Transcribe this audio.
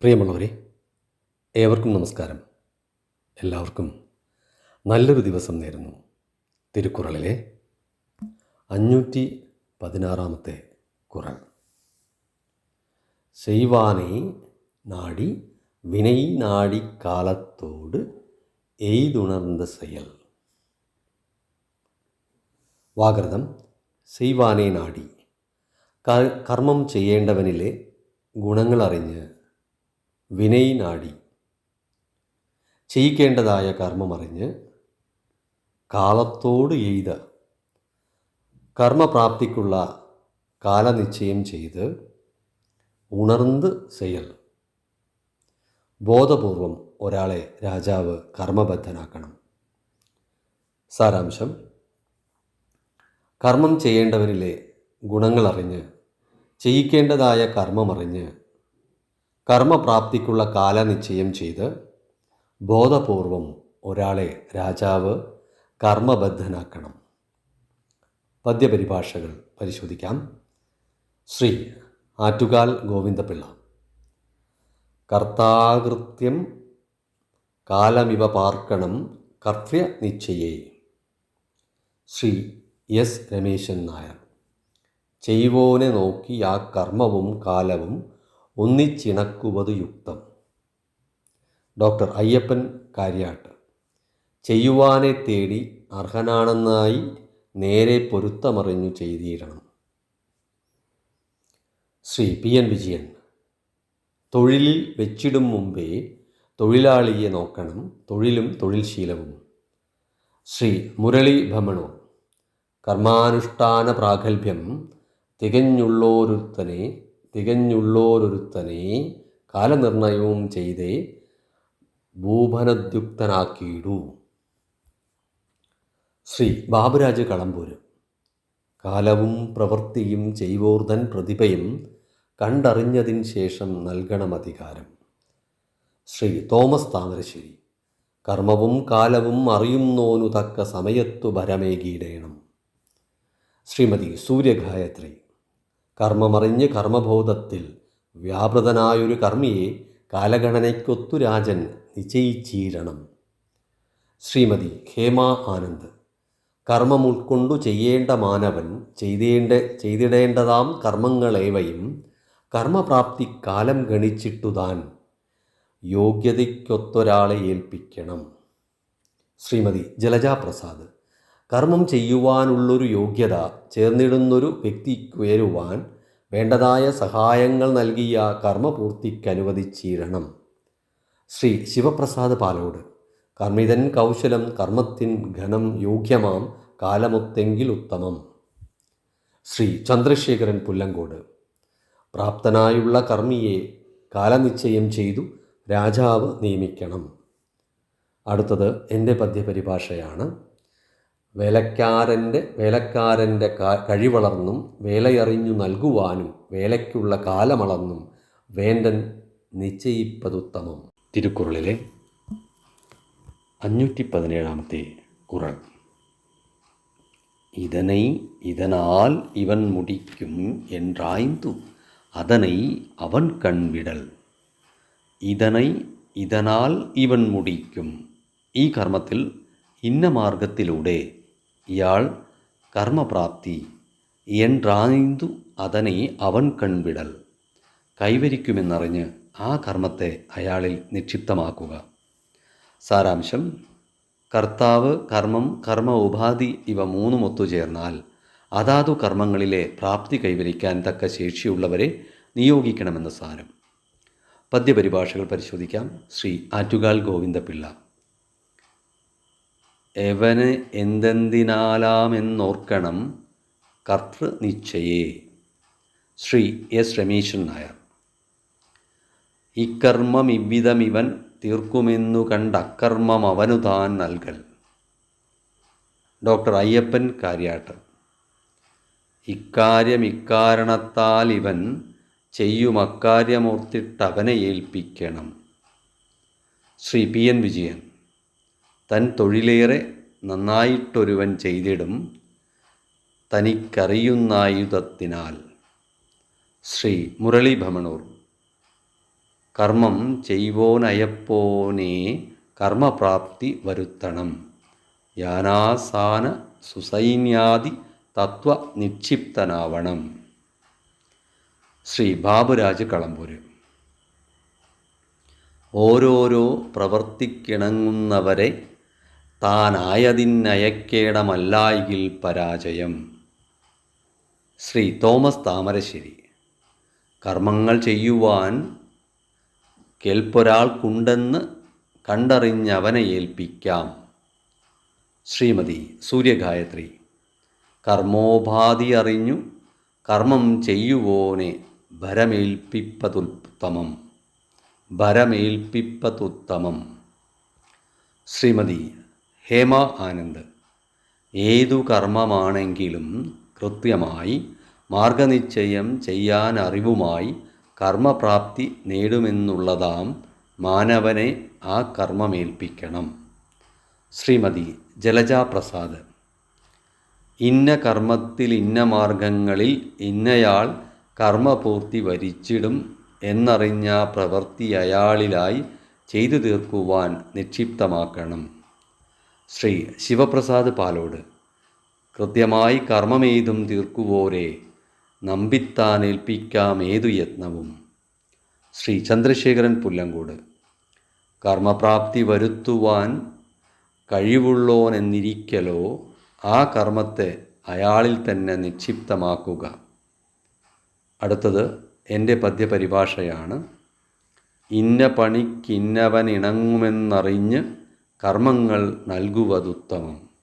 പ്രിയമുള്ളവരെ, ഏവർക്കും നമസ്കാരം. എല്ലാവർക്കും നല്ലൊരു ദിവസം നേരുന്നു. തിരുക്കുറളിലെ 516 കുറൾ. செய்வானை நாடி வினை நாடி காலத்தோடு എയ്തുണർന്ന செயல். വാകൃതം ചെയ്വാനെ നാടി, കർമ്മം ചെയ്യേണ്ടവനിലെ ഗുണങ്ങളറിഞ്ഞ്, വിനയ് നാടി, ചെയ്യിക്കേണ്ടതായ കർമ്മമറിഞ്ഞ്, കാലത്തോട് എയ്ത, കർമ്മപ്രാപ്തിക്കുള്ള കാലനിശ്ചയം ചെയ്ത്, ഉണർന്ന് ചെയ്യൽ. ബോധപൂർവം ഒരാളെ രാജാവ് കർമ്മബദ്ധനാക്കണം. സാരാംശം: കർമ്മം ചെയ്യേണ്ടവരിലെ ഗുണങ്ങളറിഞ്ഞ്, ചെയ്യിക്കേണ്ടതായ കർമ്മമറിഞ്ഞ്, കർമ്മപ്രാപ്തിക്കുള്ള കാലനിശ്ചയം ചെയ്ത്, ബോധപൂർവം ഒരാളെ രാജാവ് കർമ്മബദ്ധനാക്കണം. പദ്യപരിഭാഷകൾ പരിശോധിക്കാം. ശ്രീ ആറ്റുകാൽ ഗോവിന്ദപിള്ള. കർത്താകൃത്യം കാലമിവ പാർക്കണം കർത്തൃ നിശ്ചയേ. ശ്രീ എസ് രമേശൻ നായർ. ചെയ്വോനെ നോക്കി ആ കർമ്മവും കാലവും ഒന്നിച്ചിണക്കുവത് യുക്തം. ഡോക്ടർ അയ്യപ്പൻ കാര്യാട്ട്. ചെയ്യുവാനെ തേടി അർഹനാണെന്നായി നേരെ പൊരുത്തമറിഞ്ഞു ചെയ്തിടണം. Shri P N Vijayan. തൊഴിലിൽ വെച്ചിടും മുമ്പേ തൊഴിലാളിയെ നോക്കണം, തൊഴിലും തൊഴിൽശീലവും. ശ്രീ മുരളി ഭമണോ. കർമാനുഷ്ഠാന പ്രാഗൽഭ്യം തികഞ്ഞുള്ളോരൊരുത്തനെ കാലനിർണയവും ചെയ്തേ ഭൂപനദ്യുക്തനാക്കിയിടൂ. ശ്രീ ബാബുരാജ് കളമ്പൂര്. കാലവും പ്രവൃത്തിയും ചെയ്വോർതൻ പ്രതിഭയും കണ്ടറിഞ്ഞതിന് ശേഷം നൽകണം അധികാരം. ശ്രീ തോമസ് താമരശ്ശേരി. കർമ്മവും കാലവും അറിയുന്നോനു തക്ക സമയത്തു ഭരമേകിയിടേണം. ശ്രീമതി സൂര്യഗായത്രി. കർമ്മമറിഞ്ഞ് കർമ്മബോധത്തിൽ വ്യാപൃതനായൊരു കർമ്മിയെ കാലഗണനയ്ക്കൊത്തു രാജൻ നിശ്ചയിച്ചീരണം. ശ്രീമതി ഹേമ ആനന്ദ്. കർമ്മം ഉൾക്കൊണ്ടു ചെയ്യേണ്ട മാനവൻ ചെയ്തിടേണ്ടതാം കർമ്മങ്ങളേവയും കർമ്മപ്രാപ്തി കാലം ഗണിച്ചിട്ടുതാൻ യോഗ്യതയ്ക്കൊത്തൊരാളെ ഏൽപ്പിക്കണം. ശ്രീമതി ജലജ പ്രസാദ്. കർമ്മം ചെയ്യുവാനുള്ളൊരു യോഗ്യത ചേർന്നിടുന്നൊരു വ്യക്തിക്കുയരുവാൻ വേണ്ടതായ സഹായങ്ങൾ നൽകിയ കർമ്മപൂർത്തിക്കനുവദിച്ചീരണം. ശ്രീ ശിവപ്രസാദ് പാലോട്. കർമ്മിതൻ കൗശലം കർമ്മത്തിൻ ഘനം യോഗ്യമാം കാലമൊത്തെങ്കിൽ ഉത്തമം. ശ്രീ ചന്ദ്രശേഖരൻ പുല്ലങ്കോട്. പ്രാപ്തനായുള്ള കർമ്മിയെ കാലനിശ്ചയം ചെയ്തു രാജാവ് നിയമിക്കണം. അടുത്തത് എൻ്റെ പദ്യപരിഭാഷയാണ്. വേലക്കാരൻ്റെ കഴിവളർന്നും വേലയറിഞ്ഞു നൽകുവാനും വേലയ്ക്കുള്ള കാലമളന്നും വേണ്ടൻ നിശ്ചയിപ്പതുത്തമം. തിരുക്കുറളിലെ 517 കുറൾ. இதனை இதனால் இவன் முடிக்கும் என்றாய்ந்து அதனை அவன் കൺവിടൽ. இதனை இதனால் ഇവൻ മുടിക്കും. ഈ കർമ്മത്തിൽ ഇന്ന മാർഗത്തിലൂടെ ഇയാൾ കർമ്മപ്രാപ്തി என்றாய்ந்து അതനെ അവൻ കൺവിടൽ കൈവരിക്കുമെന്നറിഞ്ഞ് ആ കർമ്മത്തെ അയാളിൽ നിക്ഷിപ്തമാക്കുക. സാരാംശം: കർത്താവ്, കർമ്മം, കർമ്മ ഉപാധി ഇവ മൂന്നും ഒത്തുചേർന്നാൽ അതാതു കർമ്മങ്ങളിലെ പ്രാപ്തി കൈവരിക്കാൻ തക്ക ശേഷിയുള്ളവരെ നിയോഗിക്കണമെന്ന് സാരം. പദ്യപരിഭാഷകൾ പരിശോധിക്കാം. ശ്രീ ആറ്റുകാൽ ഗോവിന്ദപിള്ള. എവന് എന്തെന്തിനാലാമെന്നോർക്കണം കർത്തൃ നിശ്ചയേ. ശ്രീ എസ് രമേശൻ നായർ. ഇക്കർമ്മം ഇவ்விதമിവൻ തീർക്കുമെന്നു കണ്ട അക്കർമ്മം അവനു താൻ നൽകൽ. ഡോക്ടർ അയ്യപ്പൻ കാര്യാട്ട്. ഇക്കാര്യമിക്കാരണത്താൽ ഇവൻ ചെയ്യുമക്കാര്യമോർത്തിട്ടവനെ ഏൽപ്പിക്കണം. Shri P N Vijayan. തൻ തൊഴിലേറെ നന്നായിട്ടൊരുവൻ ചെയ്തിടും തനിക്കറിയുന്നായുധത്തിനാൽ. ശ്രീ മുരളി ഭമണൂർ. കർമ്മം ചെയ്വോനയപ്പോനേ കർമ്മപ്രാപ്തി വരുത്തണം. യാനാസാന സുസൈന്യാദി തത്വ നിക്ഷിപ്തനാവണം. ശ്രീ ബാബുരാജ് കളമ്പൂര്. ഓരോരോ പ്രവർത്തിക്കിണങ്ങുന്നവരെ താനായതിനയക്കേടമല്ലായിൽ പരാജയം. ശ്രീ തോമസ് താമരശ്ശേരി. കർമ്മങ്ങൾ ചെയ്യുവാൻ കേൾപ്പൊരാൾക്കുണ്ടെന്ന് കണ്ടറിഞ്ഞവനെ ഏൽപ്പിക്കാം. ശ്രീമതി സൂര്യഗായത്രി. കർമ്മോപാധി അറിഞ്ഞു കർമ്മം ചെയ്യുവോനെ ഭരമേൽപ്പിപ്പതുത്തമം. ശ്രീമതി ഹേമ ആനന്ദ്. ഏതു കർമ്മമാണെങ്കിലും കൃത്യമായി മാർഗനിശ്ചയം ചെയ്യാൻ അറിവുമായി കർമ്മപ്രാപ്തി നേടുമെന്നുള്ളതാം മാനവനെ ആ കർമ്മമേൽപ്പിക്കണം. ശ്രീമതി ജലജ പ്രസാദ്. ഇന്ന കർമ്മത്തിൽ ഇന്ന മാർഗങ്ങളിൽ ഇന്നയാൾ കർമ്മപൂർത്തി വരിച്ചിടും എന്നറിഞ്ഞ പ്രവൃത്തി അയാളിലായി ചെയ്തു തീർക്കുവാൻ നിക്ഷിപ്തമാക്കണം. ശ്രീ ശിവപ്രസാദ് പാലോട്. കൃത്യമായി കർമ്മമേതും തീർക്കുവോരെ നമ്പിത്താനേൽപ്പിക്കാം ഏതു യത്നവും. ശ്രീ ചന്ദ്രശേഖരൻ പുല്ലങ്കോട്. കർമ്മപ്രാപ്തി വരുത്തുവാൻ കഴിവുള്ളോനെന്നിരിക്കലോ ആ കർമ്മത്തെ അയാളിൽ തന്നെ നിക്ഷിപ്തമാക്കുക. അടുത്തത് എൻ്റെ പദ്യപരിഭാഷയാണ്. ഇന്ന പണിക്കിന്നവനിണങ്ങുമെന്നറിഞ്ഞ് കർമ്മങ്ങൾ നൽകുവതുത്തമം.